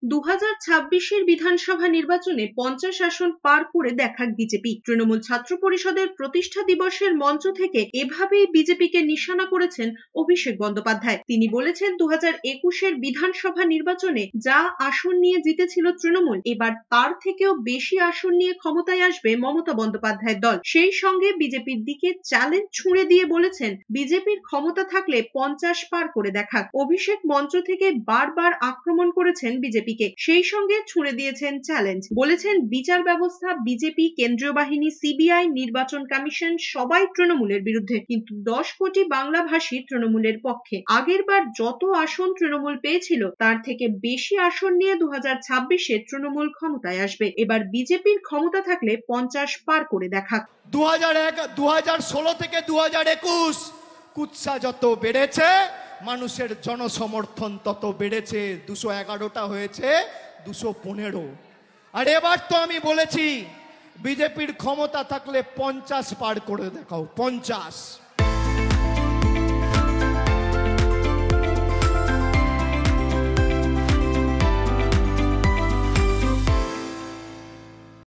2026-এর বিধানসভা নির্বাচনে 50 আসন পার করে দেখাক বিজেপি। তৃণমূল ছাত্র পরিষদের প্রতিষ্ঠা দিবসের মঞ্চ থেকে এভাবেই বিজেপিকে নিশানা করেছেন অভিষেক বন্দ্যোপাধ্যায়। তিনি বলেছেন, 2021-এর বিধানসভা নির্বাচনে যা আসন নিয়ে জিতেছিল তৃণমূল, এবার তার থেকেও বেশি আসন নিয়ে ক্ষমতায় আসবে মমতা বন্দ্যোপাধ্যায়ের দল। সেই সঙ্গে বিজেপির দিকে চ্যালেঞ্জ ছুঁড়ে দিয়ে বলেছেন, বিজেপির ক্ষমতা থাকলে 50 পার করে দেখাক। অভিষেক মঞ্চ থেকে বারবার আক্রমণ করেছেন বিজেপিকে, সেই সঙ্গে ছুঁড়ে দিয়েছেন চ্যালেঞ্জ। বলেছেন, বিচার ব্যবস্থা, বিজেপি, কেন্দ্রীয় বাহিনী, সিবিআই, নির্বাচন কমিশন সবাই তৃণমূলের বিরুদ্ধে, কিন্তু 10 কোটি বাংলাভাষী তৃণমূলের পক্ষে। আগের বার যত আসন তৃণমূল পেয়েছিল তার থেকে বেশি আসন নিয়ে 2026-এ তৃণমূল ক্ষমতায় আসবে। এবার বিজেপির ক্ষমতা থাকলে 50 পার করে দেখাক। 2016 থেকে 2021 কুৎসা যত বেড়েছে, মানুষের জনসমর্থন তত বেড়েছে। 211টা হয়েছে 215। আর এবার তো আমি বলেছি, বিজেপির ক্ষমতা থাকলে 50 পার করে দেখাও, 50।